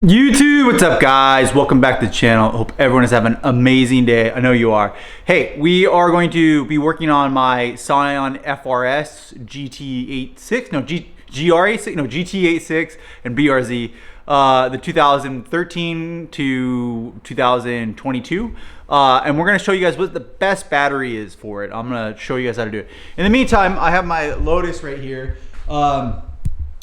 YouTube, what's up guys? Welcome back to the channel. Hope everyone is having an amazing day. I know you are. Hey, we are going to be working on my Scion FRS GT86, no, GR86, no, GT86 and BRZ, the 2013 to 2022. And we're gonna show you guys what the best battery is for it. I'm gonna show you guys how to do it. In the meantime, I have my Lotus right here.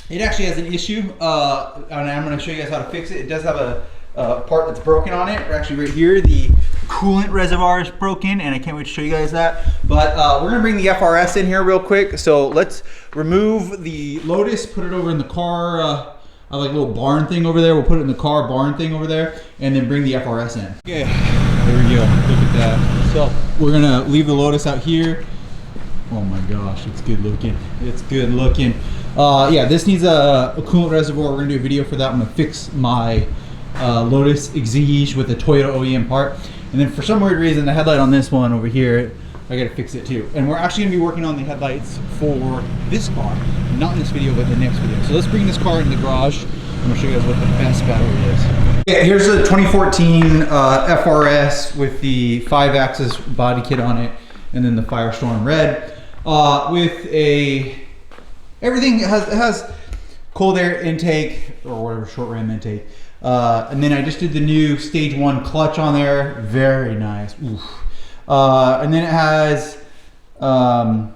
It actually has an issue, and I'm going to show you guys how to fix it. It does have a part that's broken on it. Actually, right here, the coolant reservoir is broken, and I can't wait to show you guys that. But we're going to bring the FRS in here real quick. So let's remove the Lotus, put it over in the car. I have like a little barn thing over there. We'll put it in the car barn thing over there, and then bring the FRS in. Okay, there we go. Look at that. So we're going to leave the Lotus out here. Oh my gosh, it's good looking. It's good looking. Yeah, this needs a coolant reservoir. We're gonna do a video for that. I'm gonna fix my Lotus EXIGE with a Toyota OEM part. And then for some weird reason, the headlight on this one over here, I gotta fix it too. And we're actually gonna be working on the headlights for this car. Not in this video, but the next video. So let's bring this car in the garage. I'm gonna show you guys what the best battery is. Yeah, here's a 2014 FRS with the 5-axis body kit on it. And then the Firestorm Red. With everything it has cold air intake or whatever, short ram intake, and then I just did the new stage 1 clutch on there. Very nice. Oof. And then it has from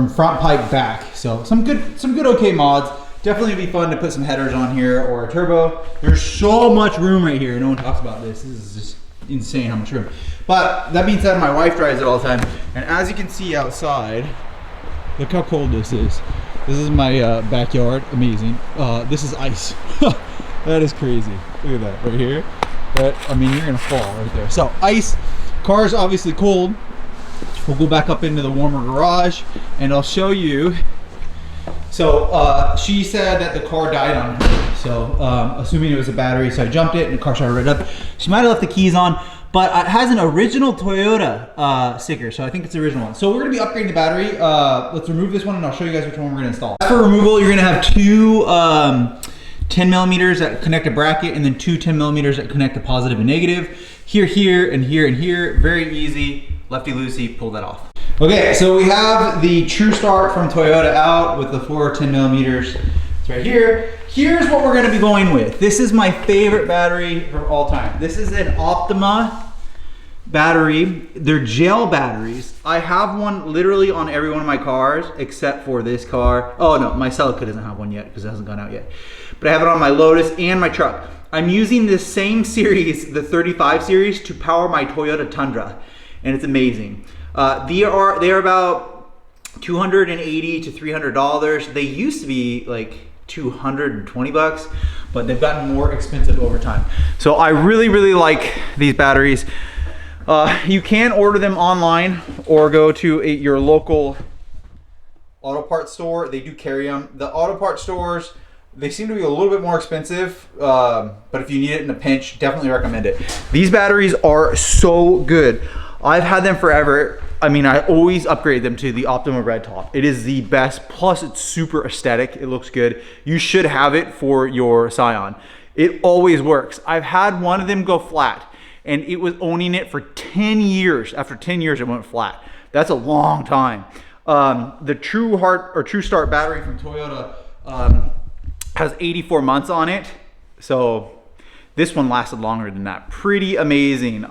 front pipe back, so some good okay mods. Definitely be fun to put some headers on here or a turbo. There's so much room right here. No one talks about this. This is just insane how much room. But that being said, my wife drives it all the time, and as you can see outside, look how cold this is. This is my backyard. Amazing. This is ice. That is crazy. Look at that right here. I mean, you're gonna fall right there. So ice. Car's obviously cold. We'll go back up into the warmer garage, and I'll show you. So she said that the car died on her. So assuming it was a battery, so I jumped it and the car started right up. She might have left the keys on, but it has an original Toyota sticker, so I think it's the original one. So we're gonna be upgrading the battery. Let's remove this one and I'll show you guys which one we're gonna install. As for removal, you're gonna have two 10 millimeters that connect a bracket, and then two 10 millimeters that connect a positive and negative. Here, here, and here, and here. Very easy, lefty-loosey, pull that off. Okay, so we have the True Start from Toyota out with the 4 10 millimeters. It's right here. Here's what we're gonna be going with. This is my favorite battery from all time. This is an Optima battery. They're gel batteries. I have one literally on every one of my cars except for this car. Oh no, my CELICA doesn't have one yet because it hasn't gone out yet. But I have it on my Lotus and my truck. I'm using this same series, the 35 series, to power my Toyota Tundra, and it's amazing. They are about $280 to $300. They used to be like 220 bucks, but they've gotten more expensive over time. So I really like these batteries. You can order them online or go to your local auto parts store. They do carry them. The auto parts stores, they seem to be a little bit more expensive, but if you need it in a pinch, definitely recommend it. These batteries are so good. I've had them forever. I mean, I always upgrade them to the Optima Red Top. It is the best, plus it's super aesthetic. It looks good. You should have it for your Scion. It always works. I've had one of them go flat, and it was owning it for 10 years. After 10 years, it went flat. That's a long time. The True Start battery from Toyota has 84 months on it. So this one lasted longer than that. Pretty amazing.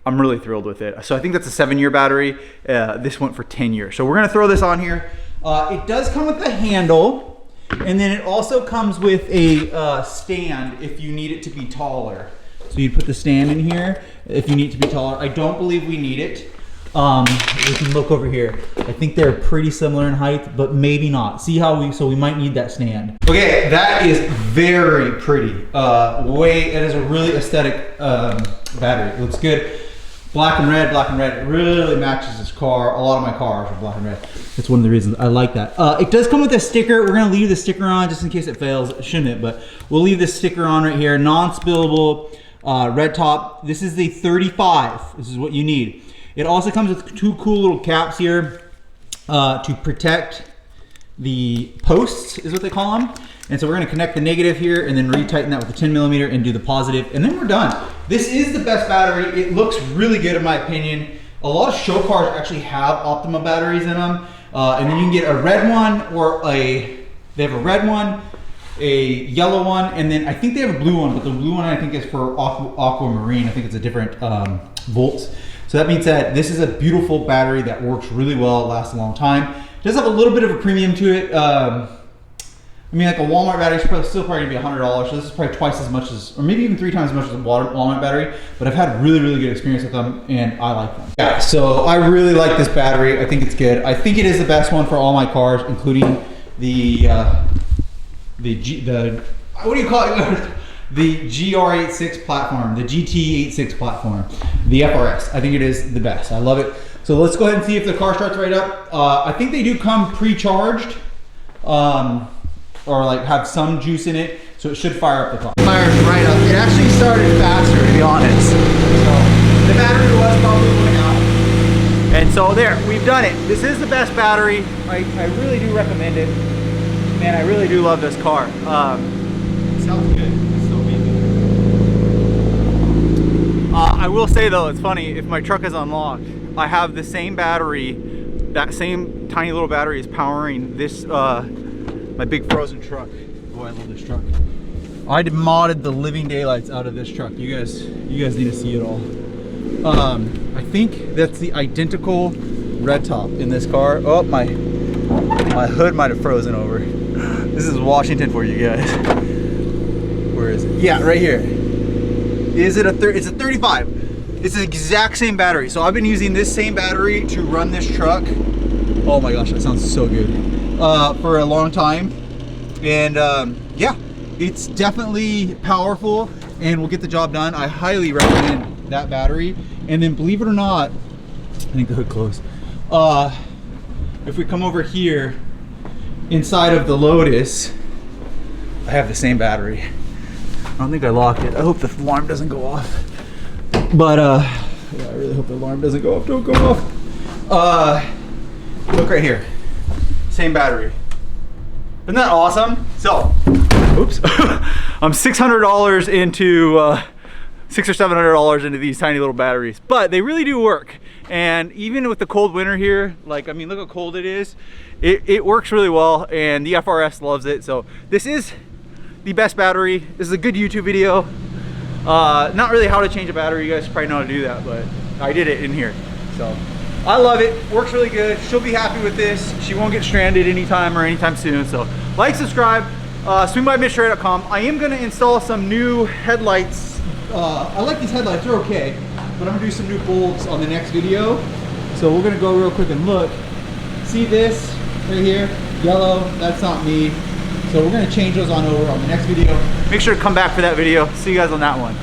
I'm really thrilled with it. So I think that's a 7-year battery. This went for 10 years. So we're gonna throw this on here. It does come with a handle, and then it also comes with a stand if you need it to be taller. So you put the stand in here if you need it to be taller. I don't believe we need it. We can look over here. I think they're pretty similar in height, but maybe not. See how so we might need that stand. Okay, that is very pretty. It is a really aesthetic battery. It looks good. Black and red, it really matches this car. A lot of my cars are black and red. That's one of the reasons I like that. It does come with a sticker. We're gonna leave the sticker on just in case it fails. It shouldn't, but we'll leave this sticker on right here. Non-spillable red top. This is the 35. This is what you need. It also comes with two cool little caps here to protect the posts, is what they call them. And so we're gonna connect the negative here and then retighten that with the 10 millimeter and do the positive, and then we're done. This is the best battery. It looks really good in my opinion. A lot of show cars actually have Optima batteries in them. And then you can get a red one or they have a red one, a yellow one, and then I think they have a blue one, but the blue one I think is for aquamarine. I think it's a different volts. So that means that this is a beautiful battery that works really well, it lasts a long time. It does have a little bit of a premium to it. I mean, like a Walmart battery is still probably gonna be $100, so this is probably twice as much as, or maybe even 3 times as much as a Walmart battery, but I've had really, really good experience with them, and I like them. Yeah, so I really like this battery. I think it's good. I think it is the best one for all my cars, including the what do you call it? The GR86 platform, the GT86 platform, the FRS. I think it is the best. I love it. So let's go ahead and see if the car starts right up. I think they do come pre-charged, or like have some juice in it, so it should fire up the car. Fires right up. It actually started faster, to be honest. So the battery was probably going out. And so there, we've done it. This is the best battery. I really do recommend it. Man, I really do love this car. It sounds good. It's so easy. I will say though, it's funny, if my truck is unlocked, I have the same battery, that same tiny little battery is powering this my big frozen truck. Oh, I love this truck. I modded the living daylights out of this truck. You guys need to see it all. I think that's the identical red top in this car. Oh, my hood might have frozen over. This is Washington for you guys. Where is it? Yeah, right here. Is it it's a 35. It's the exact same battery. So I've been using this same battery to run this truck. Oh my gosh, that sounds so good. For a long time, and yeah, it's definitely powerful and will get the job done. I highly recommend that battery. And then believe it or not, I think the hood closed. If we come over here inside of the Lotus, I have the same battery. I don't think I locked it. I hope the alarm doesn't go off, but yeah, I really hope the alarm doesn't go off. Don't go off. Look right here. Same battery. Isn't that awesome? So, oops. I'm $600 into $600 or $700 into these tiny little batteries, but they really do work. And even with the cold winter here, like, I mean, look how cold it is. It works really well, and the FRS loves it. So this is the best battery. This is a good YouTube video. Not really how to change a battery. You guys probably know how to do that, but I did it in here. So I love it. Works really good. She'll be happy with this. She won't get stranded anytime soon. So like, subscribe, swing by MitchDore.com. I am gonna install some new headlights. I like these headlights, they're okay, but I'm gonna do some new bulbs on the next video. So we're gonna go real quick and look. See this right here, yellow, that's not me. So we're gonna change those on over on the next video. Make sure to come back for that video. See you guys on that one.